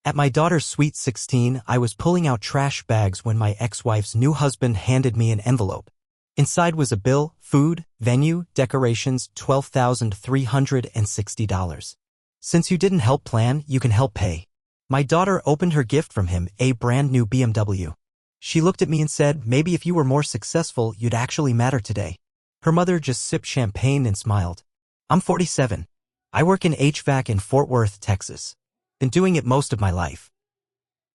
At my daughter's sweet 16, I was pulling out trash bags when my ex-wife's new husband handed me an envelope. Inside was a bill, food, venue, decorations, $12,360. Since you didn't help plan, you can help pay. My daughter opened her gift from him, a brand new BMW. She looked at me and said, maybe if you were more successful, you'd actually matter today. Her mother just sipped champagne and smiled. I'm 47. I work in HVAC in Fort Worth, Texas. Been doing it most of my life.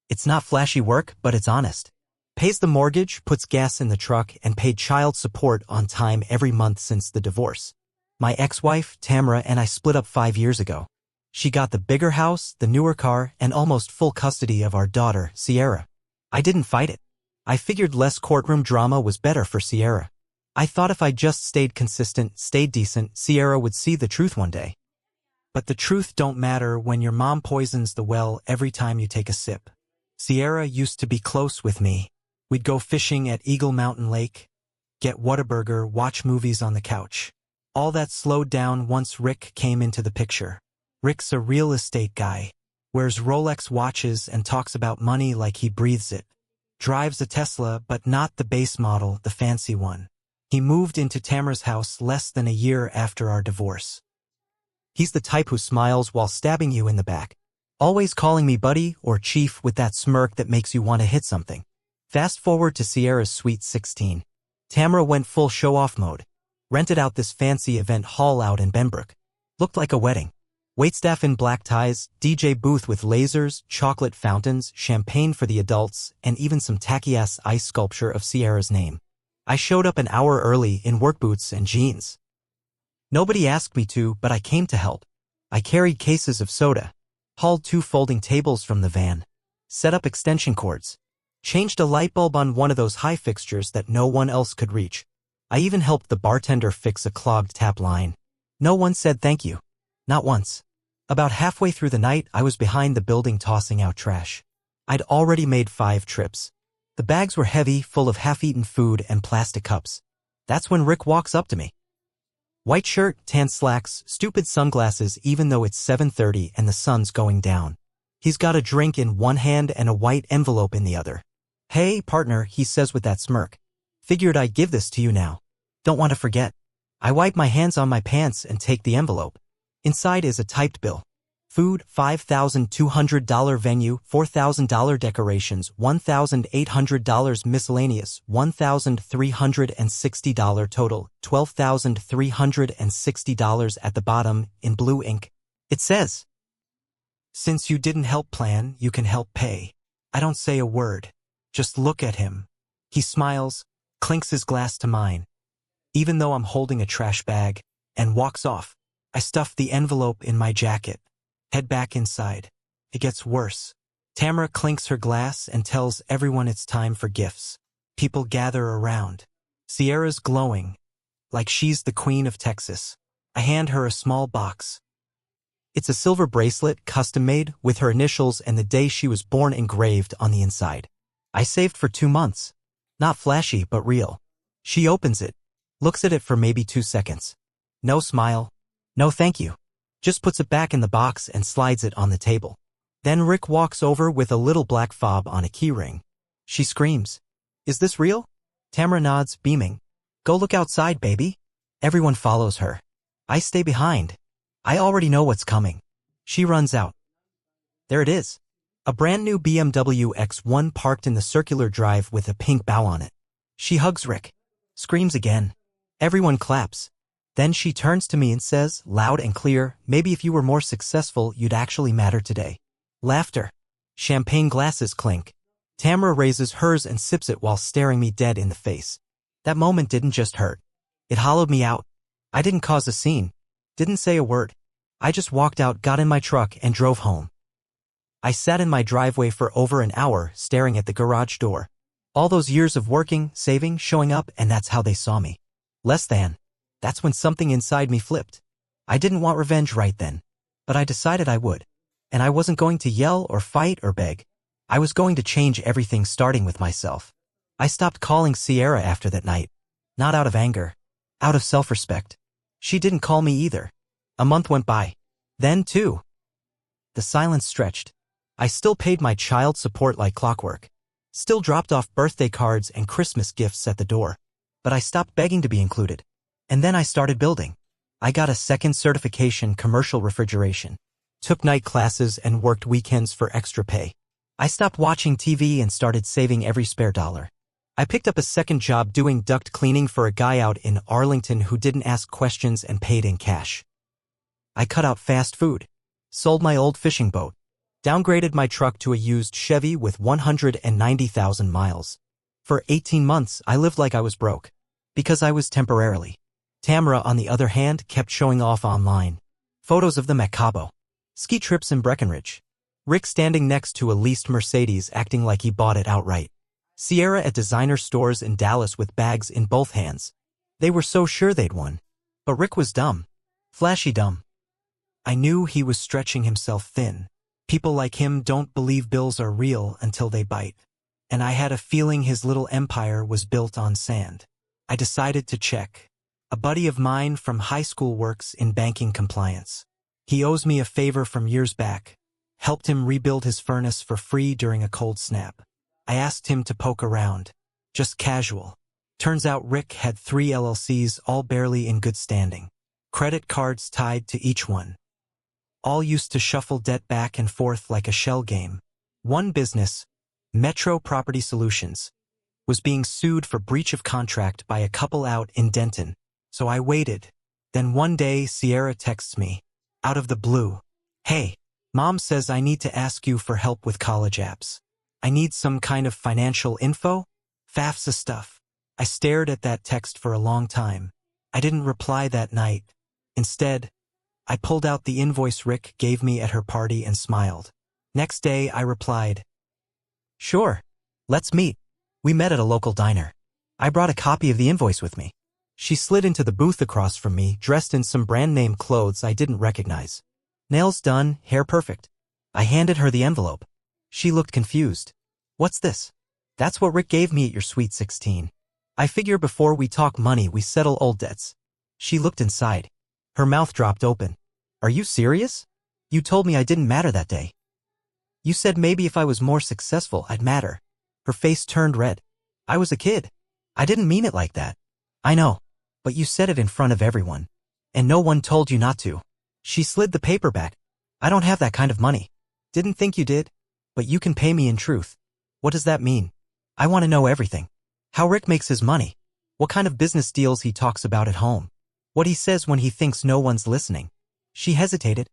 It's not flashy work, but it's honest. Pays the mortgage, puts gas in the truck, and paid child support on time every month since the divorce. My ex-wife, Tamara, and I split up 5 years ago. She got the bigger house, the newer car, and almost full custody of our daughter, Sierra. I didn't fight it. I figured less courtroom drama was better for Sierra. I thought if I just stayed consistent, stayed decent, Sierra would see the truth one day. But the truth don't matter when your mom poisons the well every time you take a sip. Sierra used to be close with me. We'd go fishing at Eagle Mountain Lake, get Whataburger, watch movies on the couch. All that slowed down once Rick came into the picture. Rick's a real estate guy, wears Rolex watches and talks about money like he breathes it. Drives a Tesla, but not the base model, the fancy one. He moved into Tamara's house less than a year after our divorce. He's the type who smiles while stabbing you in the back. Always calling me buddy or chief with that smirk that makes you want to hit something. Fast forward to Sierra's sweet 16. Tamara went full show-off mode. Rented out this fancy event hall out in Benbrook. Looked like a wedding. Waitstaff in black ties, DJ booth with lasers, chocolate fountains, champagne for the adults, and even some tacky-ass ice sculpture of Sierra's name. I showed up an hour early in work boots and jeans. Nobody asked me to, but I came to help. I carried cases of soda, hauled 2 folding tables from the van, set up extension cords, changed a light bulb on one of those high fixtures that no one else could reach. I even helped the bartender fix a clogged tap line. No one said thank you. Not once. About halfway through the night, I was behind the building tossing out trash. I'd already made 5 trips. The bags were heavy, full of half-eaten food and plastic cups. That's when Rick walks up to me. White shirt, tan slacks, stupid sunglasses even though it's 7:30 and the sun's going down. He's got a drink in one hand and a white envelope in the other. Hey, partner, he says with that smirk. Figured I'd give this to you now. Don't want to forget. I wipe my hands on my pants and take the envelope. Inside is a typed bill. Food, $5,200 venue, $4,000 decorations, $1,800 miscellaneous, $1,360 total, $12,360 at the bottom, in blue ink. It says, since you didn't help plan, you can help pay. I don't say a word. Just look at him. He smiles, clinks his glass to mine, even though I'm holding a trash bag, and walks off. I stuff the envelope in my jacket. Head back inside. It gets worse. Tamara clinks her glass and tells everyone it's time for gifts. People gather around. Sierra's glowing, like she's the queen of Texas. I hand her a small box. It's a silver bracelet, custom-made, with her initials and the day she was born engraved on the inside. I saved for 2 months. Not flashy, but real. She opens it, looks at it for maybe 2 seconds. No smile. No thank you. Just puts it back in the box and slides it on the table. Then Rick walks over with a little black fob on a keyring. She screams, "Is this real?" Tamara nods, beaming. "Go look outside, baby." Everyone follows her. I stay behind. I already know what's coming. She runs out. There it is. A brand new BMW X1 parked in the circular drive with a pink bow on it. She hugs Rick. Screams again. Everyone claps. Then she turns to me and says, loud and clear, maybe if you were more successful, you'd actually matter today. Laughter. Champagne glasses clink. Tamara raises hers and sips it while staring me dead in the face. That moment didn't just hurt. It hollowed me out. I didn't cause a scene. Didn't say a word. I just walked out, got in my truck, and drove home. I sat in my driveway for over an hour, staring at the garage door. All those years of working, saving, showing up, and that's how they saw me. Less than. That's when something inside me flipped. I didn't want revenge right then, but I decided I would. And I wasn't going to yell or fight or beg. I was going to change everything, starting with myself. I stopped calling Sierra after that night. Not out of anger. Out of self-respect. She didn't call me either. A month went by. Then 2. The silence stretched. I still paid my child support like clockwork. Still dropped off birthday cards and Christmas gifts at the door. But I stopped begging to be included. And then I started building. I got a second certification, commercial refrigeration. Took night classes and worked weekends for extra pay. I stopped watching TV and started saving every spare dollar. I picked up a second job doing duct cleaning for a guy out in Arlington who didn't ask questions and paid in cash. I cut out fast food. Sold my old fishing boat. Downgraded my truck to a used Chevy with 190,000 miles. For 18 months, I lived like I was broke. Because I was temporarily. Tamara, on the other hand, kept showing off online. Photos of them at Cabo. Ski trips in Breckenridge. Rick standing next to a leased Mercedes acting like he bought it outright. Sierra at designer stores in Dallas with bags in both hands. They were so sure they'd won. But Rick was dumb. Flashy dumb. I knew he was stretching himself thin. People like him don't believe bills are real until they bite. And I had a feeling his little empire was built on sand. I decided to check. A buddy of mine from high school works in banking compliance. He owes me a favor from years back. Helped him rebuild his furnace for free during a cold snap. I asked him to poke around. Just casual. Turns out Rick had 3 LLCs, all barely in good standing. Credit cards tied to each one. All used to shuffle debt back and forth like a shell game. One business, Metro Property Solutions, was being sued for breach of contract by a couple out in Denton. So I waited. Then one day Sierra texts me. Out of the blue. Hey, Mom says I need to ask you for help with college apps. I need some kind of financial info? FAFSA stuff. I stared at that text for a long time. I didn't reply that night. Instead, I pulled out the invoice Rick gave me at her party and smiled. Next day, I replied, "Sure, let's meet." We met at a local diner. I brought a copy of the invoice with me. She slid into the booth across from me, dressed in some brand-name clothes I didn't recognize. Nails done, hair perfect. I handed her the envelope. She looked confused. "What's this?" "That's what Rick gave me at your sweet 16. I figure before we talk money, we settle old debts." She looked inside. Her mouth dropped open. "Are you serious? You told me I didn't matter that day. You said maybe if I was more successful, I'd matter." Her face turned red. "I was a kid. I didn't mean it like that." "I know. But you said it in front of everyone. And no one told you not to." She slid the paper back. "I don't have that kind of money." "Didn't think you did. But you can pay me in truth." "What does that mean?" "I want to know everything. How Rick makes his money. What kind of business deals he talks about at home. What he says when he thinks no one's listening." She hesitated.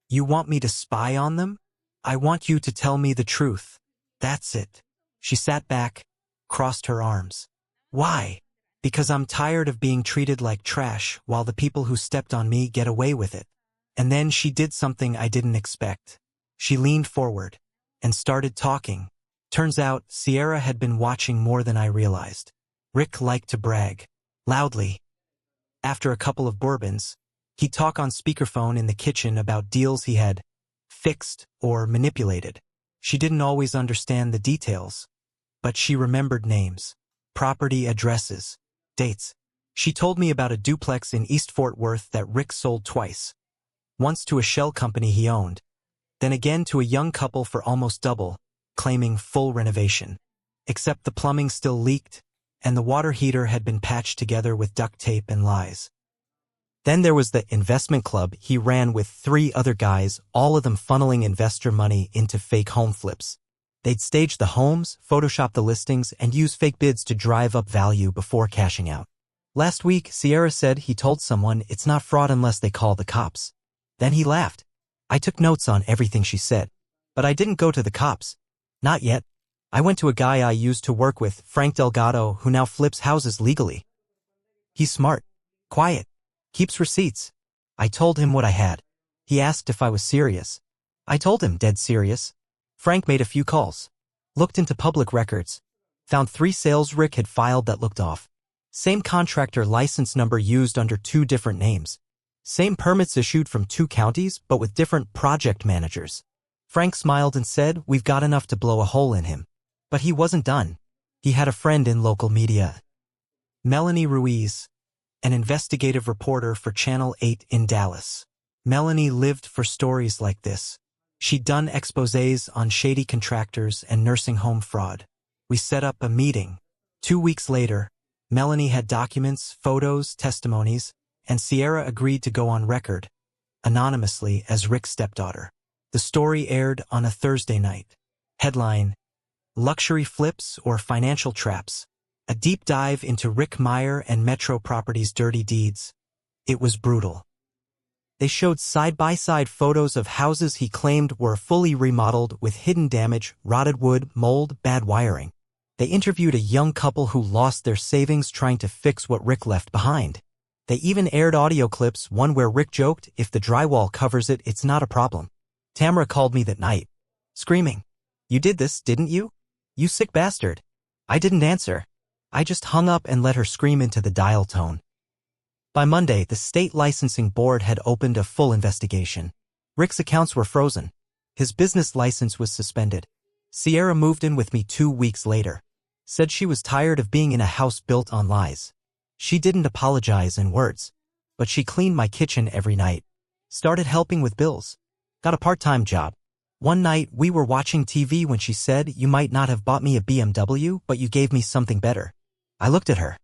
"You want me to spy on them?" "I want you to tell me the truth. That's it." She sat back, crossed her arms. "Why?" "Because I'm tired of being treated like trash while the people who stepped on me get away with it." And then she did something I didn't expect. She leaned forward and started talking. Turns out Sierra had been watching more than I realized. Rick liked to brag. Loudly. After a couple of bourbons, he'd talk on speakerphone in the kitchen about deals he had fixed or manipulated. She didn't always understand the details, but she remembered names, property addresses, dates. She told me about a duplex in East Fort Worth that Rick sold twice. Once to a shell company he owned, then again to a young couple for almost double, claiming full renovation. Except the plumbing still leaked, and the water heater had been patched together with duct tape and lies. Then there was the investment club he ran with 3 other guys, all of them funneling investor money into fake home flips. They'd stage the homes, Photoshop the listings, and use fake bids to drive up value before cashing out. Last week, Sierra said he told someone it's not fraud unless they call the cops. Then he laughed. I took notes on everything she said. But I didn't go to the cops. Not yet. I went to a guy I used to work with, Frank Delgado, who now flips houses legally. He's smart. Quiet. Keeps receipts. I told him what I had. He asked if I was serious. I told him dead serious. Frank made a few calls. Looked into public records. Found 3 sales Rick had filed that looked off. Same contractor license number used under 2 different names. Same permits issued from 2 counties, but with different project managers. Frank smiled and said, "We've got enough to blow a hole in him." But he wasn't done. He had a friend in local media. Melanie Ruiz, an investigative reporter for Channel 8 in Dallas. Melanie lived for stories like this. She'd done exposés on shady contractors and nursing home fraud. We set up a meeting. 2 weeks later, Melanie had documents, photos, testimonies, and Sierra agreed to go on record, anonymously as Rick's stepdaughter. The story aired on a Thursday night. Headline: Luxury Flips or Financial Traps. A deep dive into Rick Meyer and Metro Properties' dirty deeds. It was brutal. They showed side-by-side photos of houses he claimed were fully remodeled with hidden damage, rotted wood, mold, bad wiring. They interviewed a young couple who lost their savings trying to fix what Rick left behind. They even aired audio clips, one where Rick joked, "If the drywall covers it, it's not a problem." Tamara called me that night, screaming, "You did this, didn't you? You sick bastard." I didn't answer. I just hung up and let her scream into the dial tone. By Monday, the state licensing board had opened a full investigation. Rick's accounts were frozen. His business license was suspended. Sierra moved in with me 2 weeks later. Said she was tired of being in a house built on lies. She didn't apologize in words, but she cleaned my kitchen every night. Started helping with bills. Got a part-time job. One night, we were watching TV when she said, "You might not have bought me a BMW, but you gave me something better." I looked at her.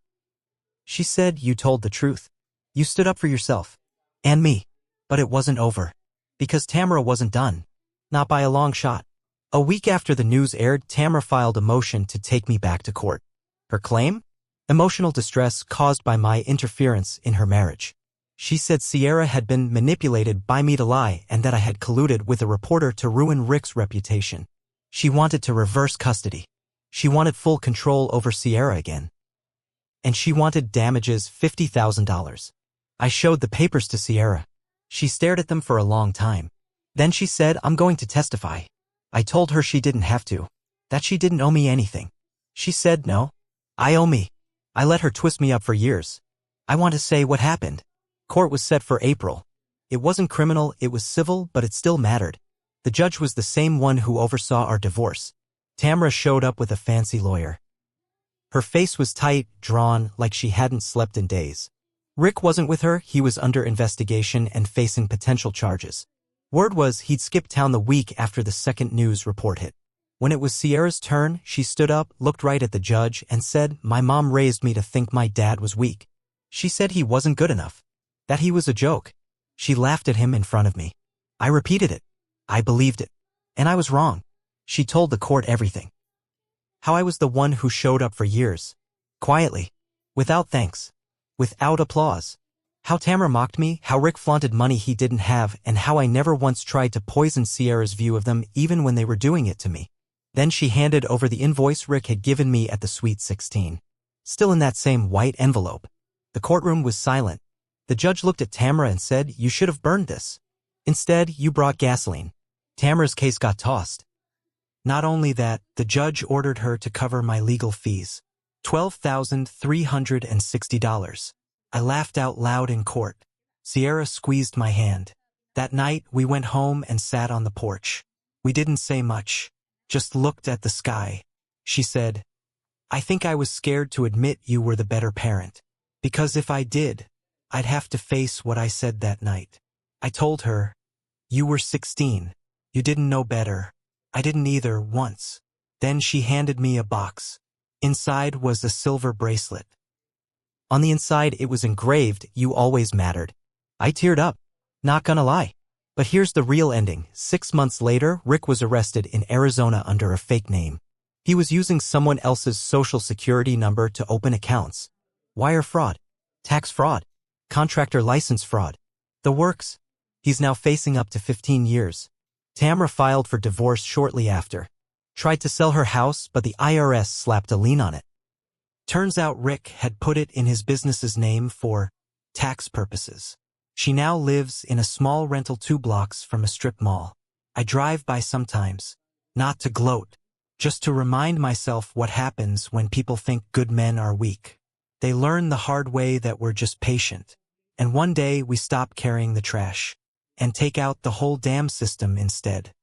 She said, "You told the truth. You stood up for yourself. And me." But it wasn't over. Because Tamara wasn't done. Not by a long shot. A week after the news aired, Tamara filed a motion to take me back to court. Her claim? Emotional distress caused by my interference in her marriage. She said Sierra had been manipulated by me to lie and that I had colluded with a reporter to ruin Rick's reputation. She wanted to reverse custody. She wanted full control over Sierra again. And she wanted damages $50,000. I showed the papers to Sierra. She stared at them for a long time. Then she said, "I'm going to testify." I told her she didn't have to. That she didn't owe me anything. She said, "No, I owe me." I let her twist me up for years. I want to say what happened. Court was set for April. It wasn't criminal, it was civil, but it still mattered. The judge was the same one who oversaw our divorce. Tamara showed up with a fancy lawyer. Her face was tight, drawn, like she hadn't slept in days. Rick wasn't with her, he was under investigation and facing potential charges. Word was he'd skipped town the week after the second news report hit. When it was Sierra's turn, she stood up, looked right at the judge, and said, "My mom raised me to think my dad was weak. She said he wasn't good enough. That he was a joke." She laughed at him in front of me. I repeated it. I believed it. And I was wrong. She told the court everything. How I was the one who showed up for years. Quietly. Without thanks. Without applause. How Tamara mocked me, how Rick flaunted money he didn't have, and how I never once tried to poison Sierra's view of them even when they were doing it to me. Then she handed over the invoice Rick had given me at the Sweet 16. Still in that same white envelope. The courtroom was silent. The judge looked at Tamara and said, "You should have burned this. Instead, you brought gasoline." Tamara's case got tossed. Not only that, the judge ordered her to cover my legal fees. $12,360. I laughed out loud in court. Sierra squeezed my hand. That night, we went home and sat on the porch. We didn't say much, just looked at the sky. She said, "I think I was scared to admit you were the better parent. Because if I did, I'd have to face what I said that night." I told her, "You were 16. You didn't know better. I didn't either once." Then she handed me a box. Inside was a silver bracelet. On the inside it was engraved, "You always mattered." I teared up. Not gonna lie. But here's the real ending. 6 months later, Rick was arrested in Arizona under a fake name. He was using someone else's social security number to open accounts. Wire fraud. Tax fraud. Contractor license fraud. The works. He's now facing up to 15 years. Tamara filed for divorce shortly after. Tried to sell her house, but the IRS slapped a lien on it. Turns out Rick had put it in his business's name for tax purposes. She now lives in a small rental 2 blocks from a strip mall. I drive by sometimes, not to gloat, just to remind myself what happens when people think good men are weak. They learn the hard way that we're just patient. And one day we stop carrying the trash and take out the whole damn system instead.